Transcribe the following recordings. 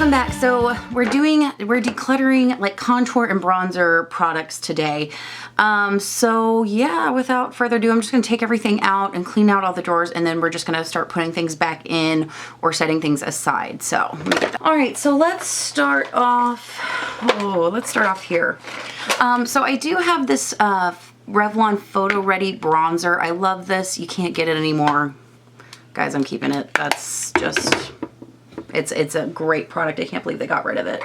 welcome back. So we're decluttering like contour and bronzer products today. So yeah, without further ado, I'm just gonna take everything out and clean out all the drawers, and then we're just gonna start putting things back in or setting things aside. So let me get that. All right, so let's start off here. So I do have this Revlon Photo Ready bronzer. I love this. You can't get it anymore. Guys, I'm keeping it. That's just, it's a great product. I can't believe they got rid of it.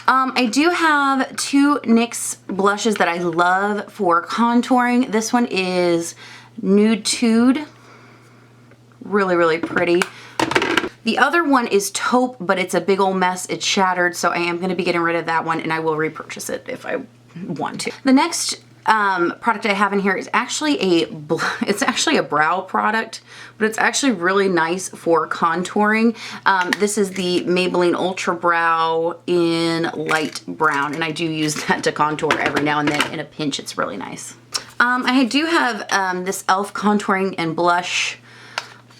I do have two NYX blushes that I love for contouring. This one is Nude Tude. Really, really pretty. The other one is Taupe, but it's a big old mess. It's shattered, so I am going to be getting rid of that one, and I will repurchase it if I want to. The next product I have in here is actually a brow product, but it's actually really nice for contouring. This is the Maybelline Ultra Brow in light brown, and I do use that to contour every now and then. In a pinch, it's really nice. I do have this e.l.f. contouring and blush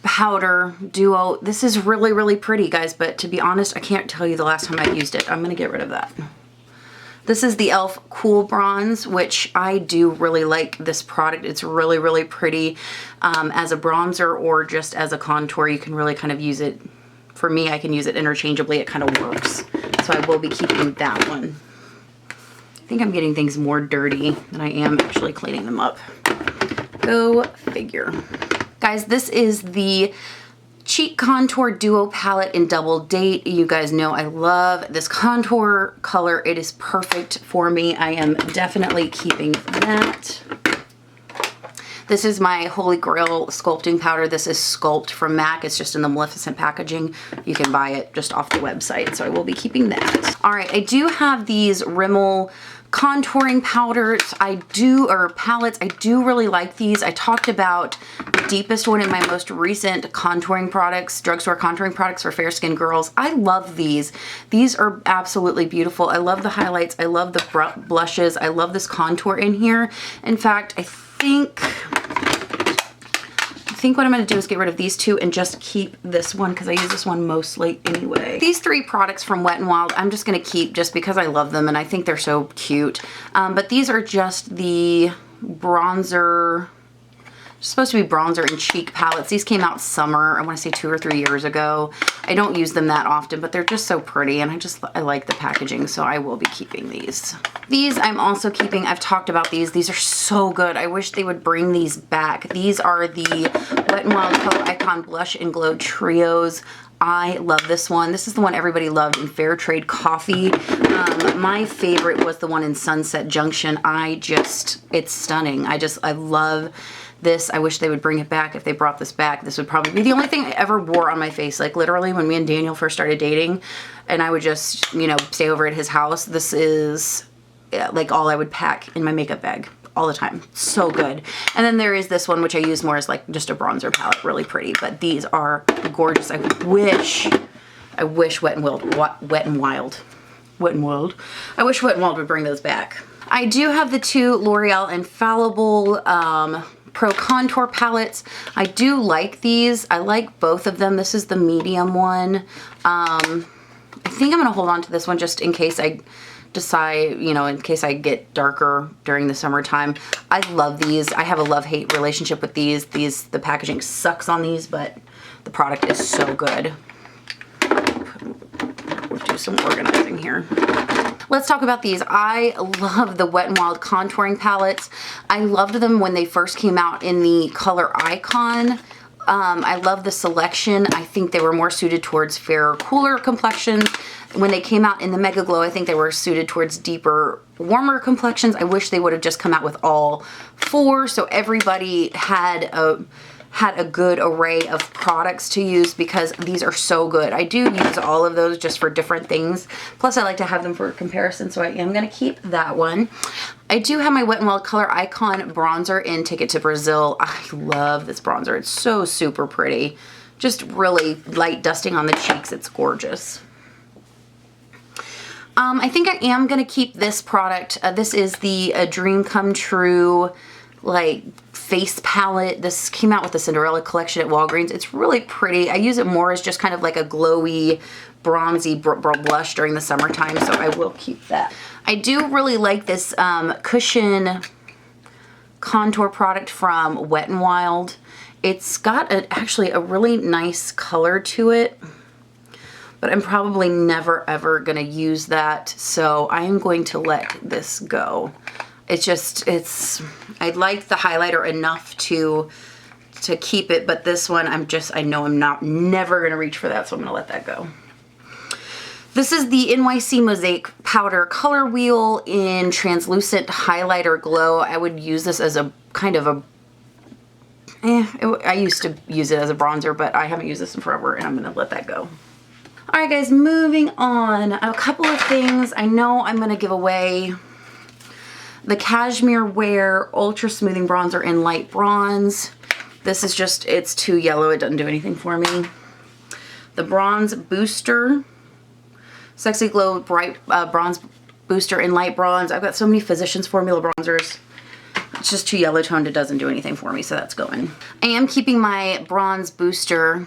powder duo. This is really, really pretty, guys, but to be honest, I can't tell you the last time I used it. I'm gonna get rid of that. This is the e.l.f. Cool Bronze, which I do really like this product. It's really, really pretty as a bronzer or just as a contour. You can really kind of use it. For me, I can use it interchangeably. It kind of works. So I will be keeping that one. I think I'm getting things more dirty than I am actually cleaning them up. Go figure. Guys, this is the Cheek Contour Duo Palette in Double Date. You guys know I love this contour color. It is perfect for me. I am definitely keeping that. This is my Holy Grail sculpting powder. This is Sculpt from MAC. It's just in the Maleficent packaging. You can buy it just off the website, so I will be keeping that. All right, I do have these Rimmel contouring powders. Palettes. I do really like these. I talked about the deepest one in my most recent contouring products, drugstore contouring products for fair skinned girls. I love these. These are absolutely beautiful. I love the highlights. I love the blushes. I love this contour in here. In fact, I think what I'm going to do is get rid of these two and just keep this one because I use this one mostly anyway. These three products from Wet n Wild I'm just going to keep just because I love them and I think they're so cute. But these are just the bronzer, supposed to be bronzer and cheek palettes. These came out summer, I want to say 2 or 3 years ago. I don't use them that often, but they're just so pretty and I like the packaging, so I will be keeping these. These I'm also keeping. I've talked about these. These are so good. I wish they would bring these back. These are the Wet n Wild Color Icon Blush and Glow Trios. I love this one. This is the one everybody loved in Fair Trade Coffee. My favorite was the one in Sunset Junction. It's stunning. I love this. I wish they would bring it back. If they brought this back, this would probably be the only thing I ever wore on my face. Like literally when me and Daniel first started dating and I would just, you know, stay over at his house, this is like all I would pack in my makeup bag all the time. So good. And then there is this one, which I use more as like just a bronzer palette. Really pretty, but these are gorgeous. I wish Wet n Wild. I wish Wet n Wild would bring those back. I do have the two L'Oreal Infallible Pro Contour palettes. I do like these. I like both of them. This is the medium one. I think I'm going to hold on to this one just in case I decide, you know, in case I get darker during the summertime. I love these. I have a love-hate relationship with these. The packaging sucks on these, but the product is so good. We'll do some organizing here. Let's talk about these. I love the Wet n Wild contouring palettes. I loved them when they first came out in the color Icon. I love the selection. I think they were more suited towards fairer, cooler complexions. When they came out in the Mega Glow, I think they were suited towards deeper, warmer complexions. I wish they would have just come out with all 4 so everybody had a good array of products to use because these are so good. I do use all of those just for different things. Plus I like to have them for comparison, so I am going to keep that one. I do have my Wet n Wild Color Icon bronzer in Ticket to Brazil. I love this bronzer. It's so super pretty. Just really light dusting on the cheeks. It's gorgeous. I think I am going to keep this product. This is the Dream Come True like face palette. This came out with the Cinderella collection at Walgreens. It's really pretty. I use it more as just kind of like a glowy, bronzy blush during the summertime, so I will keep that. I do really like this cushion contour product from Wet n Wild. It's got actually a really nice color to it, but I'm probably never ever gonna use that, so I am going to let this go. It's just, I like the highlighter enough to keep it, but this one I know I'm never gonna reach for that, so I'm gonna let that go. This is the NYC Mosaic Powder Color Wheel in Translucent Highlighter Glow. I would use this as a kind of a, I used to use it as a bronzer, but I haven't used this in forever, and I'm gonna let that go. All right, guys, moving on. A couple of things. I know I'm gonna give away the Cashmere Wear Ultra Smoothing Bronzer in Light Bronze. This is just, it's too yellow. It doesn't do anything for me. The Bronze Booster, Sexy Glow Bright Bronze Booster in Light Bronze. I've got so many Physicians Formula bronzers. It's just too yellow toned. It doesn't do anything for me, so that's going. I am keeping my Bronze Booster.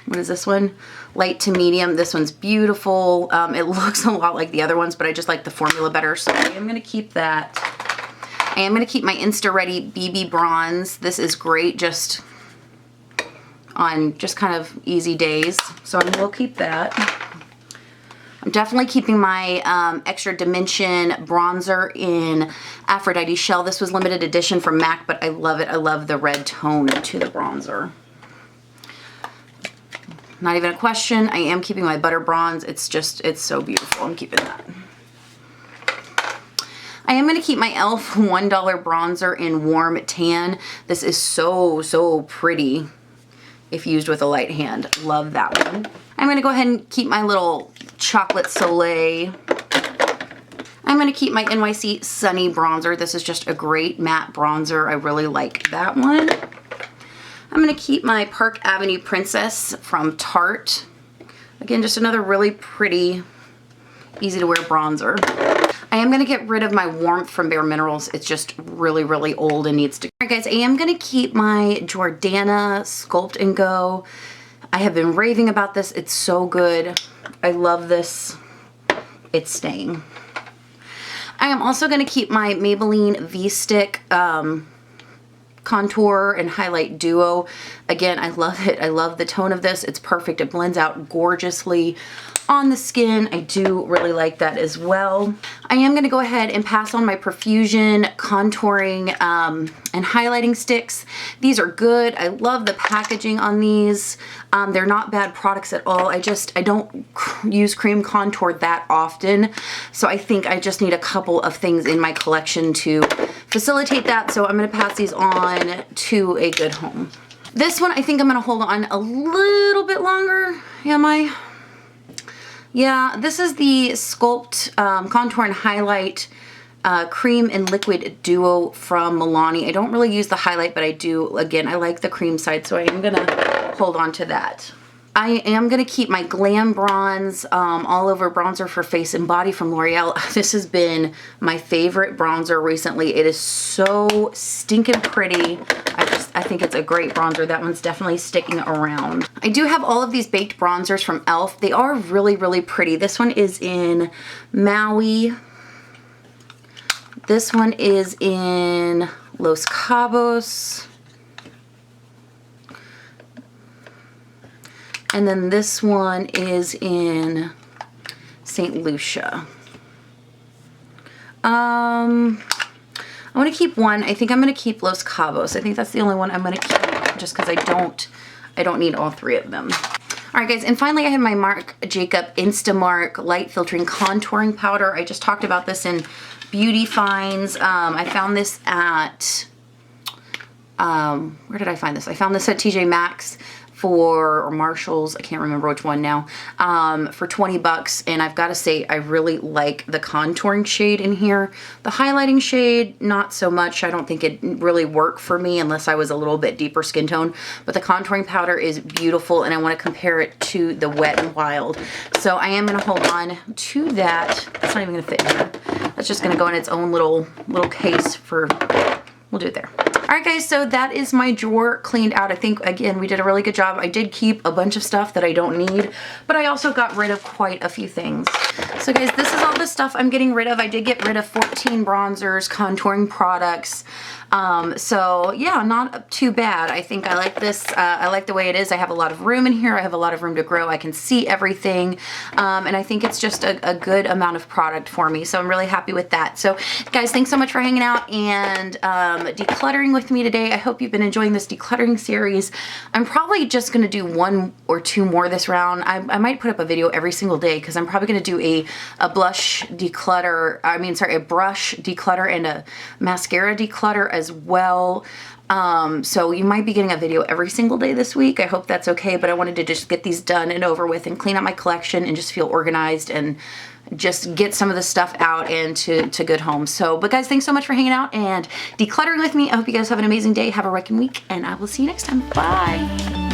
What is this one? Light to medium. This one's beautiful. It looks a lot like the other ones, but I just like the formula better, so I am going to keep that. I am going to keep my Insta Ready BB Bronze. This is great just on just kind of easy days, so I will keep that. I'm definitely keeping my Extra Dimension Bronzer in Aphrodite Shell. This was limited edition from MAC, but I love it. I love the red tone to the bronzer. Not even a question. I am keeping my Butter Bronze. It's just, it's so beautiful. I'm keeping that. I am going to keep my e.l.f. $1 bronzer in Warm Tan. This is so, so pretty if used with a light hand. Love that one. I'm going to go ahead and keep my little Chocolate Soleil. I'm going to keep my NYC Sunny Bronzer. This is just a great matte bronzer. I really like that one. I'm going to keep my Park Avenue Princess from Tarte. Again, just another really pretty, easy to wear bronzer. I am going to get rid of my Warmth from Bare Minerals. It's just really, really old and needs to... Alright guys, I am going to keep my Jordana Sculpt and Go. I have been raving about this. It's so good. I love this. It's staying. I am also going to keep my Maybelline V-Stick Contour and Highlight Duo. Again, I love it. I love the tone of this. It's perfect. It blends out gorgeously on the skin. I do really like that as well. I am going to go ahead and pass on my Profusion contouring and highlighting sticks. These are good. I love the packaging on these. They're not bad products at all. I don't use cream contour that often, so I think I just need a couple of things in my collection to facilitate that, so I'm going to pass these on to a good home. This one I think I'm going to hold on a little bit longer. Am I? Yeah, this is the Sculpt Contour and Highlight Cream and Liquid Duo from Milani. I don't really use the highlight, but I do. Again, I like the cream side, so I am going to hold on to that. I am going to keep my Glam Bronze All Over Bronzer for Face and Body from L'Oreal. This has been my favorite bronzer recently. It is so stinking pretty. I think it's a great bronzer. That one's definitely sticking around. I do have all of these baked bronzers from e.l.f. They are really, really pretty. This one is in Maui. This one is in Los Cabos. And then this one is in St. Lucia. I want to keep one. I think I'm going to keep Los Cabos. I think that's the only one I'm going to keep just because I don't need all three of them. All right, guys, and finally I have my Marc Jacob Instamark Light Filtering Contouring Powder. I just talked about this in Beauty Finds. I found this at, where did I find this? I found this at TJ Maxx or Marshall's, I can't remember which one now, for 20 bucks. And I've got to say, I really like the contouring shade in here. The highlighting shade, not so much. I don't think it really worked for me unless I was a little bit deeper skin tone. But the contouring powder is beautiful, and I want to compare it to the Wet n Wild. So I am going to hold on to that. That's not even going to fit here. That's just going to go in its own little case for, we'll do it there. All right, guys, so that is my drawer cleaned out. I think, again, we did a really good job. I did keep a bunch of stuff that I don't need, but I also got rid of quite a few things. So guys, this is all the stuff I'm getting rid of. I did get rid of 14 bronzers, contouring products. So yeah, not too bad. I think I like this. I like the way it is. I have a lot of room in here. I have a lot of room to grow. I can see everything. And I think it's just a good amount of product for me. So I'm really happy with that. So guys, thanks so much for hanging out and decluttering with me today. I hope you've been enjoying this decluttering series. I'm probably just going to do 1 or 2 more this round. I might put up a video every single day because I'm probably going to do a brush declutter and a mascara declutter as well. So you might be getting a video every single day this week. I hope that's okay, but I wanted to just get these done and over with and clean out my collection and just feel organized and just get some of the stuff out and to good homes. So, but guys, thanks so much for hanging out and decluttering with me. I hope you guys have an amazing day. Have a wrecking week, and I will see you next time. Bye.